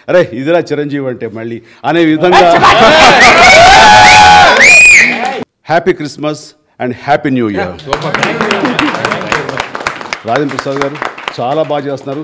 అరే ఇదిరా చిరంజీవి అంటే మళ్ళీ అనే విధంగా happy Christmas and happy new year. Rajendra Prasad గారు చాలా బాగా చేస్తున్నారు.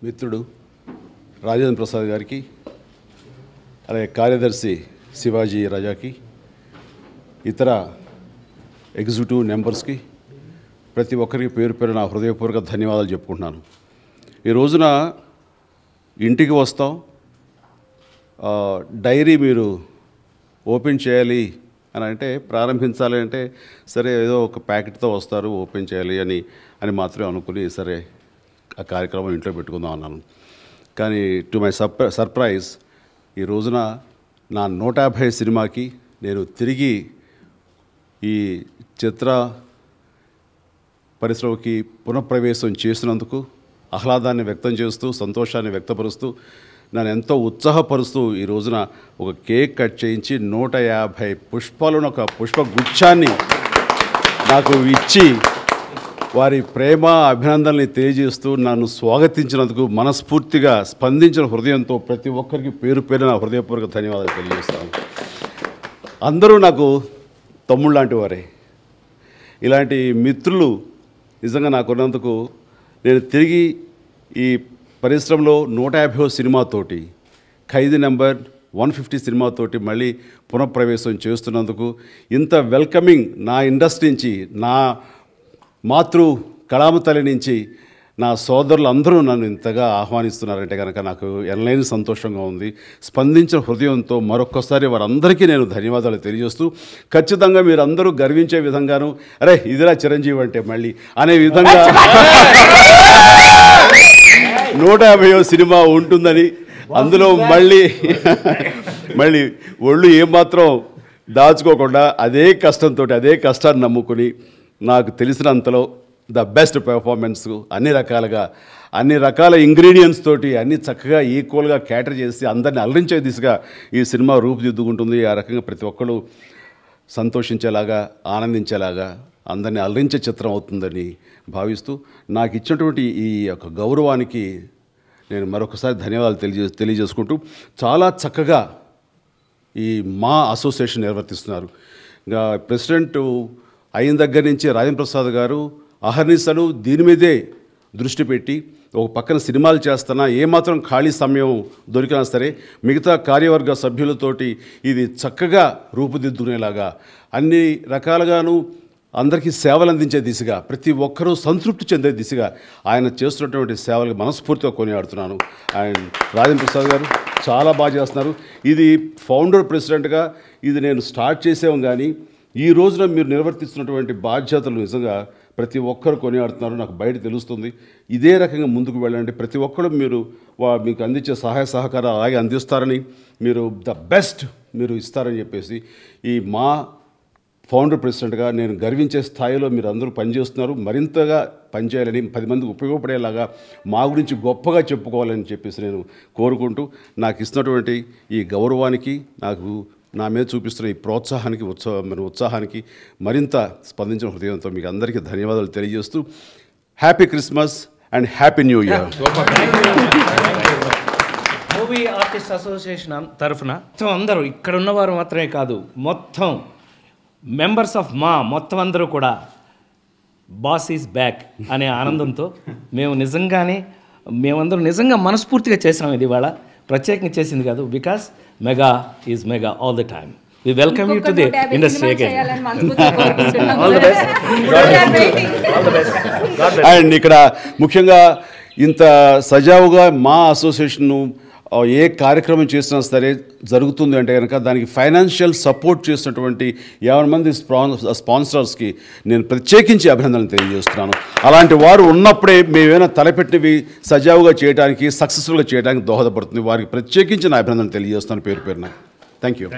మిత్రుడు రాజేంద్ర ప్రసాద్ గారికి, అలాగే కార్యదర్శి శివాజీ రాజాకి, ఇతర ఎగ్జిక్యూటివ్ మెంబర్స్కి ప్రతి ఒక్కరికి పేరు పేరు నా హృదయపూర్వక ధన్యవాదాలు చెప్పుకుంటున్నాను. ఈ రోజున ఇంటికి వస్తాం, డైరీ మీరు ఓపెన్ చేయాలి అని అంటే, ప్రారంభించాలి అంటే సరే ఏదో ఒక ప్యాకెట్తో వస్తారు ఓపెన్ చేయాలి అని మాత్రమే అనుకుని సరే ఆ కార్యక్రమం ఇంట్లో పెట్టుకుందాం అన్నాను. కానీ టు మై సర్ప్రైజ్ ఈ రోజున నా 150 సినిమాకి నేను తిరిగి ఈ చిత్ర పరిశ్రమకి పునఃప్రవేశం చేసినందుకు ఆహ్లాదాన్ని వ్యక్తం చేస్తూ, సంతోషాన్ని వ్యక్తపరుస్తూ, నన్ను ఎంతో ఉత్సాహపరుస్తూ ఈ రోజున ఒక కేక్ కట్ చేయించి 150 పుష్పాలను, ఒక పుష్పగుచ్ఛాన్ని నాకు ఇచ్చి వారి ప్రేమ అభినందనల్ని తెలియజేస్తూ నన్ను స్వాగతించినందుకు మనస్ఫూర్తిగా స్పందించిన హృదయంతో ప్రతి ఒక్కరికి పేరు పేరు నా హృదయపూర్వక ధన్యవాదాలు తెలియజేస్తాను. అందరూ నాకు తమ్ముళ్ళు లాంటి వారే. ఇలాంటి మిత్రులు నిజంగా నాకున్నందుకు నేను తిరిగి ఈ పరిశ్రమలో 150వ సినిమాతోటి, ఖైదీ నెంబర్ 150 సినిమాతోటి మళ్ళీ పునఃప్రవేశం చేస్తున్నందుకు, ఇంత వెల్కమింగ్ నా ఇండస్ట్రీ నుంచి, నా మాతృ కళామ తల్లి నుంచి నా సోదరులు అందరూ నన్ను ఇంతగా ఆహ్వానిస్తున్నారంటే కనుక నాకు ఎనలేని సంతోషంగా ఉంది. స్పందించిన హృదయంతో మరొక్కసారి వారందరికీ నేను ధన్యవాదాలు తెలియజేస్తూ, ఖచ్చితంగా మీరందరూ గర్వించే విధంగాను, అరే ఇదిరా చిరంజీవి అంటే మళ్ళీ అనే విధంగా 150వ సినిమా ఉంటుందని, అందులో మళ్ళీ ఒళ్ళు ఏమాత్రం దాచుకోకుండా అదే కష్టంతో, అదే కష్టాన్ని నమ్ముకుని నాకు తెలిసినంతలో ద బెస్ట్ పెర్ఫార్మెన్స్ అన్ని రకాల ఇంగ్రీడియంట్స్ తోటి అన్ని చక్కగా ఈక్వల్గా క్యాటర్ చేసి అందరిని అలరించే దిశగా ఈ సినిమా రూపుదిద్దుకుంటుంది. ఆ రకంగా ప్రతి ఒక్కరు సంతోషించేలాగా, ఆనందించేలాగా, అందరినీ అలరించే చిత్రం అవుతుందని భావిస్తూ, నాకు ఇచ్చినటువంటి ఈ యొక్క గౌరవానికి నేను మరొకసారి ధన్యవాదాలు తెలియజేసుకుంటూ, చాలా చక్కగా ఈ మా అసోసియేషన్ నిర్వర్తిస్తున్నారు. ఇంకా ప్రెసిడెంట్ అయిన దగ్గర నుంచి రాజేంద్ర ప్రసాద్ గారు అహర్నిశలు దీని మీదే దృష్టి పెట్టి, ఒక పక్కన సినిమాలు చేస్తున్నా, ఏమాత్రం ఖాళీ సమయం దొరికినా సరే మిగతా కార్యవర్గ సభ్యులతోటి ఇది చక్కగా రూపుదిద్దుకునేలాగా, అన్ని రకాలుగాను అందరికీ సేవలు అందించే దిశగా, ప్రతి ఒక్కరూ సంతృప్తి చెందే దిశగా ఆయన చేస్తున్నటువంటి సేవలకు మనస్ఫూర్తిగా కొనియాడుతున్నాను. అండ్ రాజేంద్ర ప్రసాద్ గారు చాలా బాగా చేస్తున్నారు. ఇది ఫౌండర్ ప్రెసిడెంట్గా ఇది నేను స్టార్ట్ చేసాము, కానీ ఈ రోజున మీరు నిర్వర్తిస్తున్నటువంటి బాధ్యతలు నిజంగా ప్రతి ఒక్కరు కొనియాడుతున్నారు, నాకు బయట తెలుస్తుంది. ఇదే రకంగా ముందుకు వెళ్ళండి. ప్రతి ఒక్కరు మీకు అందించే సహాయ సహకారాలు అలాగే అందిస్తారని, మీరు ద బెస్ట్ మీరు ఇస్తారని చెప్పేసి ఈ మా ఫౌండర్ ప్రెసిడెంట్గా నేను గర్వించే స్థాయిలో మీరు అందరూ పనిచేస్తున్నారు. మరింతగా పనిచేయాలని, 10 మందికి ఉపయోగపడేలాగా మా గురించి గొప్పగా చెప్పుకోవాలని చెప్పేసి నేను కోరుకుంటూ, నాకు ఇస్తున్నటువంటి ఈ గౌరవానికి, నాకు నా మీద చూపిస్తున్న ఈ ప్రోత్సాహానికి, ఉత్సాహానికి మరింత స్పందించిన హృదయంతో మీకు అందరికీ ధన్యవాదాలు తెలియజేస్తూ, happy Christmas and happy new year. Movie artist association తరఫున అందరూ ఇక్కడ ఉన్నవారు మాత్రమే కాదు, మొత్తం మెంబర్స్ ఆఫ్ మొత్తం అందరూ కూడా బాస్ ఈజ్ బ్యాక్ అనే ఆనందంతో మేమందరం నిజంగా మనస్ఫూర్తిగా చేసాం. ఇది ఇవాళ ప్రత్యేకంగా చేసింది కాదు, because Mega is Mega all the time. We welcome you to the industry again. And ఇక్కడ ముఖ్యంగా ఇంత సజావుగా మా అసోసియేషన్ను ఏ కార్యక్రమం చేసినా సరే జరుగుతుంది అంటే కనుక దానికి ఫైనాన్షియల్ సపోర్ట్ చేసినటువంటి 50 మంది స్పాన్సర్స్కి నేను ప్రత్యేకించి అభినందనలు తెలియజేస్తున్నాను. అలాంటి వారు ఉన్నప్పుడే మేమేమైనా తలపెట్టినవి సజావుగా చేయడానికి, సక్సెస్ఫుల్గా చేయడానికి దోహదపడుతుంది. వారికి ప్రత్యేకించి నా అభినందనలు తెలియజేస్తాను పేరు పేరున. Thank you.